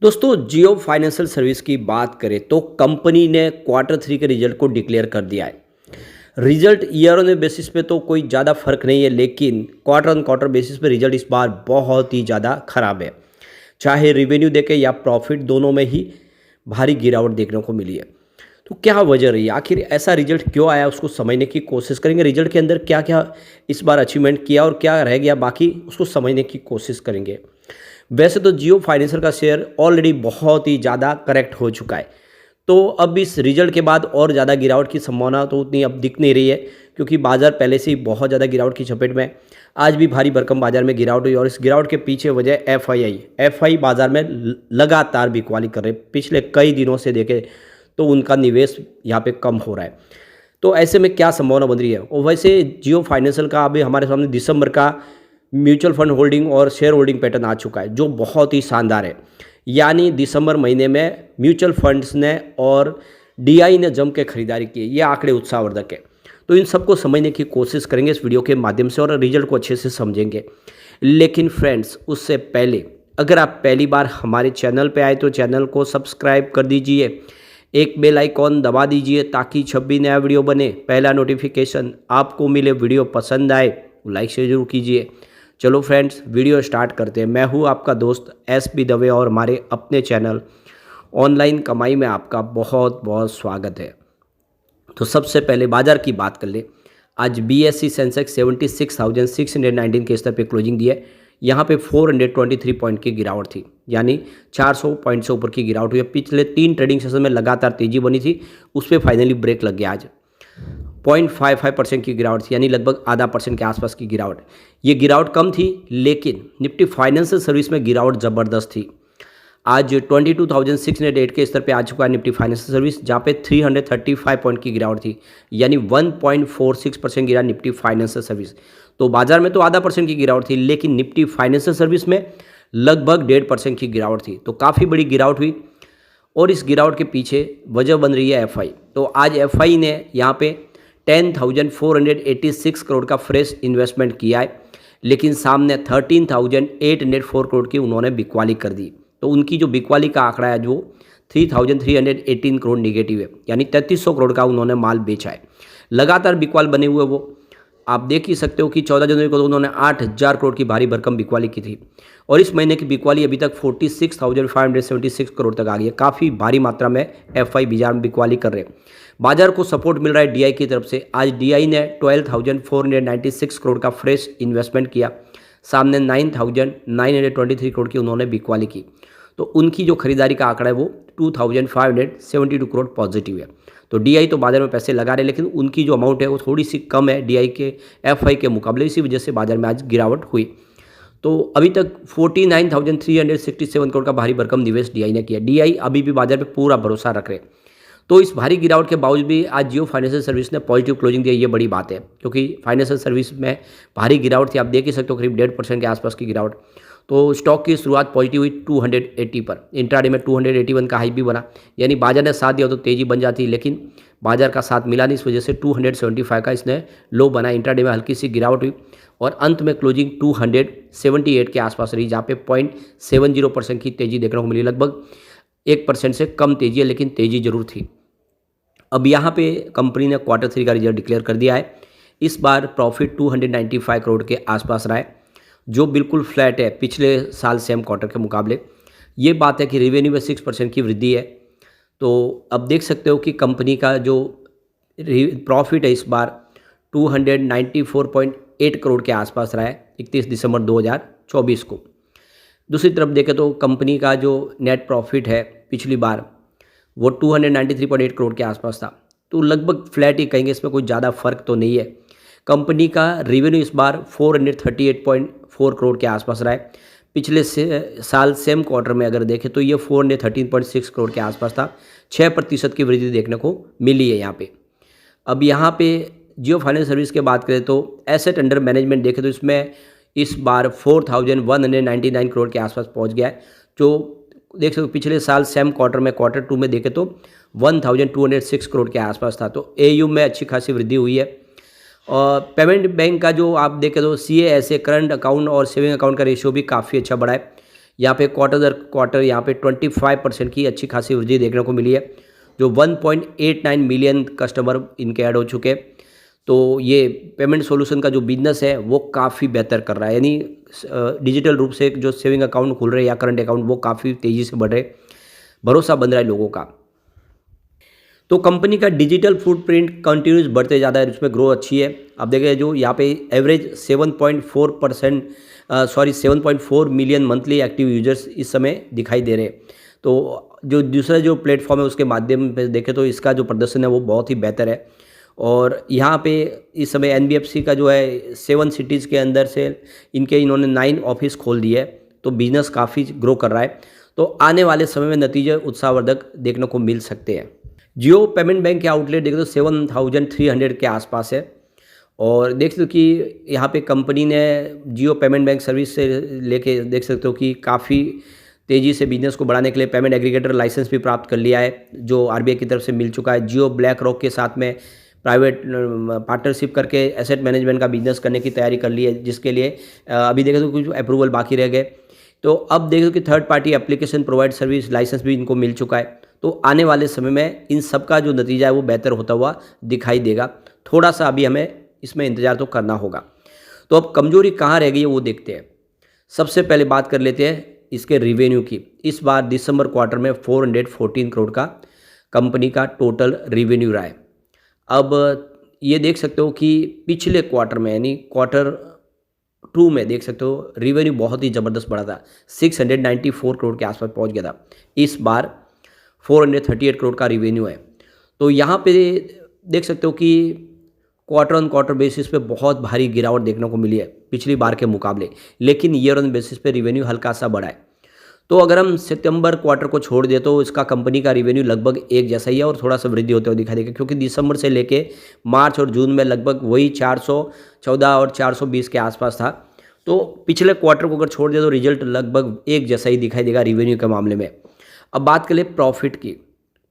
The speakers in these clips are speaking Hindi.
दोस्तों जियो फाइनेंशियल सर्विस की बात करें तो कंपनी ने क्वार्टर थ्री के रिजल्ट को डिक्लेयर कर दिया है। रिजल्ट ईयर ऑन बेसिस पे तो कोई ज़्यादा फर्क नहीं है, लेकिन क्वार्टर ऑन क्वार्टर बेसिस पे रिजल्ट इस बार बहुत ही ज़्यादा खराब है। चाहे रेवेन्यू देखे या प्रॉफिट, दोनों में ही भारी गिरावट देखने को मिली है। तो क्या वजह रही है, आखिर ऐसा रिजल्ट क्यों आया, उसको समझने की कोशिश करेंगे। रिजल्ट के अंदर क्या क्या इस बार अचीवमेंट किया और क्या रह गया बाकी, उसको समझने की कोशिश करेंगे। वैसे तो जियो फाइनेंशियल का शेयर ऑलरेडी बहुत ही ज़्यादा करेक्ट हो चुका है, तो अब इस रिजल्ट के बाद और ज़्यादा गिरावट की संभावना तो उतनी अब दिख नहीं रही है, क्योंकि बाजार पहले से ही बहुत ज़्यादा गिरावट की चपेट में है। आज भी भारी भरकम बाजार में गिरावट हुई और इस गिरावट के पीछे वजह एफआई बाजार में लगातार बिकवाली कर रहे हैं। पिछले कई दिनों से देखें तो उनका निवेश यहाँ पे कम हो रहा है। तो ऐसे में क्या संभावना बन रही है। और वैसे जियो फाइनेंशियल का अभी हमारे सामने दिसंबर का म्यूचुअल फंड होल्डिंग और शेयर होल्डिंग पैटर्न आ चुका है, जो बहुत ही शानदार है। यानी दिसंबर महीने में म्यूचुअल फंड्स ने और डीआई ने जम के खरीदारी की है। ये आंकड़े उत्साहवर्धक है। तो इन सबको समझने की कोशिश करेंगे इस वीडियो के माध्यम से और रिजल्ट को अच्छे से समझेंगे। लेकिन फ्रेंड्स, उससे पहले अगर आप पहली बार हमारे चैनल पे आए तो चैनल को सब्सक्राइब कर दीजिए, एक बेल आइकॉन दबा दीजिए ताकि जब भी नया वीडियो बने पहला नोटिफिकेशन आपको मिले। वीडियो पसंद आए तो लाइक शेयर जरूर कीजिए। चलो फ्रेंड्स, वीडियो स्टार्ट करते हैं। मैं हूं आपका दोस्त एसपी दवे और हमारे अपने चैनल ऑनलाइन कमाई में आपका बहुत बहुत स्वागत है। तो सबसे पहले बाजार की बात कर ले। आज बीएसई सेंसेक्स 76,619 के स्तर पे क्लोजिंग दी है। यहाँ पे 423 पॉइंट की गिरावट थी, यानी 400 पॉइंट से ऊपर की गिरावट हुई है। पिछले 3 ट्रेडिंग सेशन में लगातार तेजी बनी थी, उस पर फाइनली ब्रेक लग गया। आज 0.55% की गिरावट थी, यानी लगभग आधा % के आसपास की गिरावट। ये गिरावट कम थी, लेकिन निफ्टी फाइनेंशियल सर्विस में गिरावट ज़बरदस्त थी। आज 22,608 के स्तर पे आ चुका है निफ्टी फाइनेंशियल सर्विस, जहाँ पे 335 पॉइंट की गिरावट थी, यानी 1.46% गिरा निफ्टी फाइनेंशियल सर्विस। तो बाजार में तो आधा % की गिरावट थी, लेकिन निफ्टी फाइनेंशियल सर्विस में लगभग 1.5% की गिरावट थी। तो काफ़ी बड़ी गिरावट हुई और इस गिरावट के पीछे वजह बन रही है एफआई। तो आज एफआई ने यहाँ पे 10,486 करोड़ का फ्रेश इन्वेस्टमेंट किया है, लेकिन सामने 13,804 करोड़ की उन्होंने बिकवाली कर दी। तो उनकी जो बिकवाली का आंकड़ा है वो 3,318 करोड़ निगेटिव है, यानी 3300 करोड़ का उन्होंने माल बेचा है। लगातार बिकवाल बने हुए वो आप देख ही सकते हो कि 14 जनवरी को तो उन्होंने 8,000 करोड़ की भारी भरकम बिकवाली की थी, और इस महीने की बिकवाली अभी तक 46,576 करोड़ तक आ गई है। काफ़ी भारी मात्रा में एफआई बाजार में बिकवाली कर रहे हैं। बाजार को सपोर्ट मिल रहा है डीआई की तरफ से। आज डीआई ने 12,496 करोड़ का फ्रेश इन्वेस्टमेंट किया, सामने 9,923 करोड़ की उन्होंने बिकवाली की। तो उनकी जो खरीदारी का आंकड़ा है वो 2,572 करोड़ पॉजिटिव है। तो डीआई तो बाजार में पैसे लगा रहे हैं, लेकिन उनकी जो अमाउंट है वो थोड़ी सी कम है डीआई के एफआई के मुकाबले। इसी वजह से बाजार में आज गिरावट हुई। तो अभी तक 49,367 करोड़ का भारी भरकम निवेश डीआई ने किया। डीआई अभी भी बाजार में पूरा भरोसा रख रहे हैं। तो इस भारी गिरावट के बावजूद भी आज जियो फाइनेंशियल सर्विस ने पॉजिटिव क्लोजिंग दिया। ये बड़ी बात है, क्योंकि फाइनेंशियल सर्विस में भारी गिरावट थी। आप देख ही सकते हो करीब 1.5% के आसपास की गिरावट। तो स्टॉक की शुरुआत पॉजिटिव हुई 280 पर, इंट्राडे में 281 का हाई भी बना, यानी बाजार ने साथ दिया तो तेजी बन जाती, लेकिन बाजार का साथ मिला नहीं। इस वजह से 275 का इसने लो बना। इंट्राडे में हल्की सी गिरावट हुई और अंत में क्लोजिंग 278 के आसपास रही, जहाँ पे 0.70% की तेजी देखने को मिली। लगभग 1% से कम तेजी है, लेकिन तेजी जरूर थी। अब यहाँ पे कंपनी ने क्वार्टर 3 का रिजल्ट डिक्लेयर कर दिया है। इस बार प्रॉफिट 295 करोड़ के आसपास रहा है, जो बिल्कुल फ्लैट है पिछले साल सेम क्वार्टर के मुकाबले। ये बात है कि रेवेन्यू में 6% की वृद्धि है। तो अब देख सकते हो कि कंपनी का जो प्रॉफिट है इस बार 294.8 करोड़ के आसपास रहा है 31 दिसंबर 2024 को। दूसरी तरफ देखें तो कंपनी का जो नेट प्रॉफिट है पिछली बार वो 293.8 करोड़ के आसपास था। तो लगभग फ्लैट ही कहेंगे, इसमें कोई ज़्यादा फर्क तो नहीं है। कंपनी का रेवेन्यू इस बार 438.4 करोड़ के आसपास रहा है। पिछले साल सेम क्वार्टर में अगर देखें तो ये 413.6 करोड़ के आसपास था। 6% की वृद्धि देखने को मिली है यहाँ पे। अब यहाँ पे जियो फाइनेंस सर्विस की बात करें तो एसेट अंडर मैनेजमेंट देखें तो इसमें इस बार 4,199 करोड़ के आसपास पहुँच गया है। जो देख सकते हो पिछले साल सेम क्वार्टर में क्वार्टर 2 में देखें तो 1,206 करोड़ के आसपास था। तो एयू में अच्छी खासी वृद्धि हुई है। और पेमेंट बैंक का जो आप देखें तो CASA करंट अकाउंट और सेविंग अकाउंट का रेशियो भी काफ़ी अच्छा बढ़ा है। यहाँ पे क्वार्टर दर क्वार्टर यहाँ पे 25% की अच्छी खासी वृद्धि देखने को मिली है, जो 1.89 मिलियन कस्टमर इनके ऐड हो चुके हैं। तो ये पेमेंट सॉल्यूशन का जो बिजनेस है वो काफ़ी बेहतर कर रहा है, यानी डिजिटल रूप से जो सेविंग अकाउंट खुल रहे हैं या करंट अकाउंट वो काफ़ी तेज़ी से बढ़ रहे, भरोसा बन रहा है लोगों का। तो कंपनी का डिजिटल फुटप्रिंट कंटिन्यूस बढ़ते ज़्यादा है, उसमें ग्रो अच्छी है। अब देखिए जो यहाँ पे average 7.4 million monthly active users इस समय दिखाई दे रहे हैं। तो जो दूसरा जो प्लेटफॉर्म है उसके माध्यम पे देखें तो इसका जो प्रदर्शन है वो बहुत ही बेहतर है। और यहाँ पे इस समय एनबीएफसी का जो है 7 सिटीज़ के अंदर से इन्होंने 9 ऑफिस खोल दिए है, तो बिजनेस काफ़ी ग्रो कर रहा है। तो आने वाले समय में नतीजे उत्साहवर्धक देखने को मिल सकते हैं। जियो पेमेंट बैंक के आउटलेट देखें तो 7,300 के आसपास है। और देख सकते हो कि यहाँ पे कंपनी ने जियो पेमेंट बैंक सर्विस से लेके देख सकते हो कि काफ़ी तेज़ी से बिजनेस को बढ़ाने के लिए पेमेंट एग्रीगेटर लाइसेंस भी प्राप्त कर लिया है, जो आरबीआई की तरफ से मिल चुका है। जियो ब्लैक रॉक के साथ में प्राइवेट पार्टनरशिप करके एसेट मैनेजमेंट का बिजनेस करने की तैयारी कर ली है, जिसके लिए अभी देखें तो कुछ अप्रूवल बाकी रह गए। तो अब देखो कि third party application provide service licence भी इनको मिल चुका है। तो आने वाले समय में इन सब का जो नतीजा है वो बेहतर होता हुआ दिखाई देगा। थोड़ा सा अभी हमें इसमें इंतज़ार तो करना होगा। तो अब कमजोरी कहाँ रह गई है वो देखते हैं। सबसे पहले बात कर लेते हैं इसके रिवेन्यू की। इस बार दिसंबर क्वार्टर में 414 करोड़ का कंपनी का टोटल रिवेन्यू रहा है। अब ये देख सकते हो कि पिछले क्वार्टर में यानी क्वार्टर 2 में देख सकते हो रिवेन्यू बहुत ही ज़बरदस्त बढ़ा था, 694 करोड़ के आसपास पहुंच गया था। इस बार 438 करोड़ का रिवेन्यू है। तो यहाँ पे देख सकते हो कि क्वार्टर ऑन क्वार्टर बेसिस पे बहुत भारी गिरावट देखने को मिली है पिछली बार के मुकाबले, लेकिन ईयर ऑन बेसिस पे रिवेन्यू हल्का सा बढ़ा है। तो अगर हम सितंबर क्वार्टर को छोड़ दें तो इसका कंपनी का रिवेन्यू लगभग एक जैसा ही है और थोड़ा सा वृद्धि होते हुए दिखाई देगा, क्योंकि दिसंबर से लेके मार्च और जून में लगभग वही 414 और 420 के आसपास था। तो पिछले क्वार्टर को अगर छोड़ दें तो रिजल्ट लगभग एक जैसा ही दिखाई देगा रिवेन्यू के मामले में। अब बात करें प्रॉफिट की,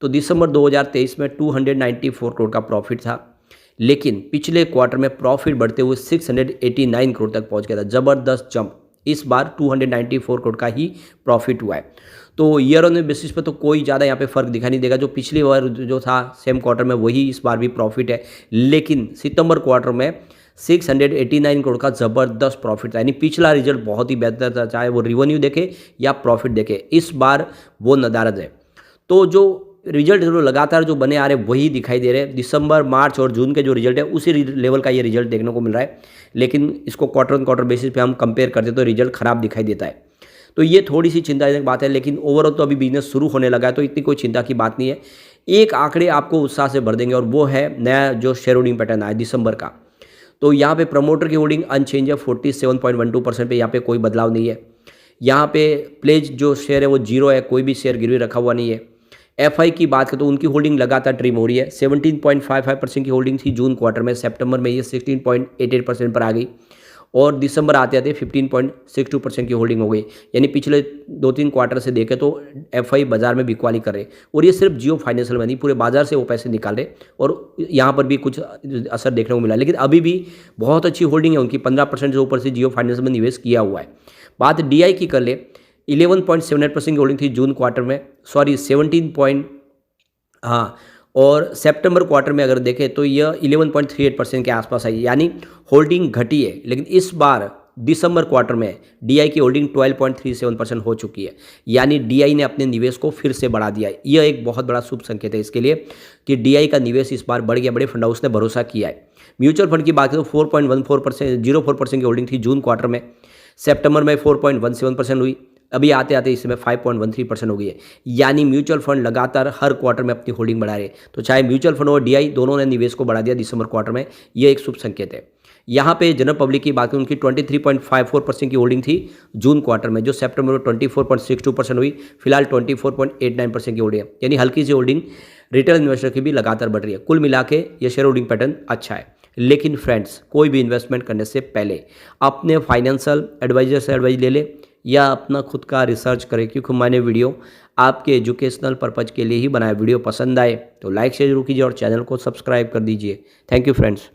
तो दिसंबर 2023 में 294 करोड़ का प्रॉफिट था, लेकिन पिछले क्वार्टर में प्रॉफिट बढ़ते हुए 689 करोड़ तक पहुंच गया था। ज़बरदस्त जंप, इस बार 294 करोड़ का ही प्रॉफिट हुआ है। तो ईयर ऑन बेसिस पे तो कोई ज़्यादा यहाँ पे फ़र्क दिखाई नहीं देगा, जो पिछली बार जो था सेम क्वार्टर में वही इस बार भी प्रॉफिट है। लेकिन सितंबर क्वार्टर में 689 करोड़ का ज़बरदस्त प्रॉफिट था, यानी पिछला रिजल्ट बहुत ही बेहतर था, चाहे वो रिवेन्यू देखे या प्रॉफिट देखे। इस बार वो नदारद है। तो जो रिजल्ट जो लगातार जो बने आ रहे वही दिखाई दे रहे हैं। दिसंबर, मार्च और जून के जो रिजल्ट है उसी लेवल का ये रिजल्ट देखने को मिल रहा है, लेकिन इसको क्वार्टर ऑन क्वार्टर बेसिस पे हम कंपेयर करते तो रिजल्ट खराब दिखाई देता है। तो ये थोड़ी सी चिंताजनक बात है, लेकिन ओवरऑल तो अभी बिजनेस शुरू होने लगा है, तो इतनी कोई चिंता की बात नहीं है। एक आंकड़े आपको उत्साह से भर देंगे और वो है नया जो शेयर होल्डिंग पैटर्न आया दिसंबर का। तो यहाँ पे प्रमोटर की होल्डिंग अनचेंज है 47.12% पे, यहाँ पे कोई बदलाव नहीं है। यहाँ पे प्लेज जो शेयर है वो 0 है, कोई भी शेयर गिरवी रखा हुआ नहीं है। एफआई की बात करें तो उनकी होल्डिंग लगातार ट्रिम हो रही है। 17.55% की होल्डिंग थी जून क्वार्टर में, सितंबर में ये 16.88% पर आ गई और दिसंबर आते आते 15.62% की होल्डिंग हो गई। यानी पिछले 2-3 क्वार्टर से देखें तो एफआई बाजार में बिकवाली कर रहे, और ये सिर्फ जियो फाइनेंशियल में नहीं, पूरे बाजार से वो पैसे निकाल रहे और यहाँ पर भी कुछ असर देखने को मिला। लेकिन अभी भी बहुत अच्छी होल्डिंग है उनकी, 15% से ऊपर से जियो फाइनेंशियल में निवेश किया हुआ है। बात डीआई की कर ले, 11.78% की होल्डिंग थी जून क्वार्टर में, 17 और सितंबर क्वार्टर में अगर देखें तो यह 11.38% के आसपास आई, यानी होल्डिंग घटी है। लेकिन इस बार दिसंबर क्वार्टर में डीआई की होल्डिंग 12.37% हो चुकी है, यानी डीआई ने अपने निवेश को फिर से बढ़ा दिया है। यह एक बहुत बड़ा शुभ संकेत है इसके लिए कि डीआई का निवेश इस बार बढ़ गया, बड़े फंड हाउस ने भरोसा किया है। म्यूचुअल फंड की बात करें तो 4.04% की होल्डिंग थी जून क्वार्टर में, सितंबर में 4.17% हुई, अभी आते आते इसमें 5.13% हो गई है। यानी म्यूचुअल फंड लगातार हर क्वार्टर में अपनी होल्डिंग बढ़ा रहे हैं। तो चाहे म्यूचुअल फंड और डीआई दोनों ने निवेश को बढ़ा दिया दिसंबर क्वार्टर में, यह एक शुभ संकेत है। यहाँ पे जनरल पब्लिक की बात करें, उनकी 23.54% की होल्डिंग थी जून क्वार्टर में, जो सितंबर में 24.62% हुई, फिलहाल 24.89% की होल्डिंग है, यानी हल्की सी होल्डिंग रिटेल इन्वेस्टर की भी लगातार बढ़ रही है। कुल मिला के ये शेयर होल्डिंग पैटर्न अच्छा है। लेकिन फ्रेंड्स, कोई भी इन्वेस्टमेंट करने से पहले अपने फाइनेंशियल एडवाइजर से एडवाइस ले ले या अपना खुद का रिसर्च करें, क्योंकि मैंने वीडियो आपके एजुकेशनल पर्पज़ के लिए ही बनाया। वीडियो पसंद आए तो लाइक शेयर जरूर कीजिए और चैनल को सब्सक्राइब कर दीजिए। Thank you friends.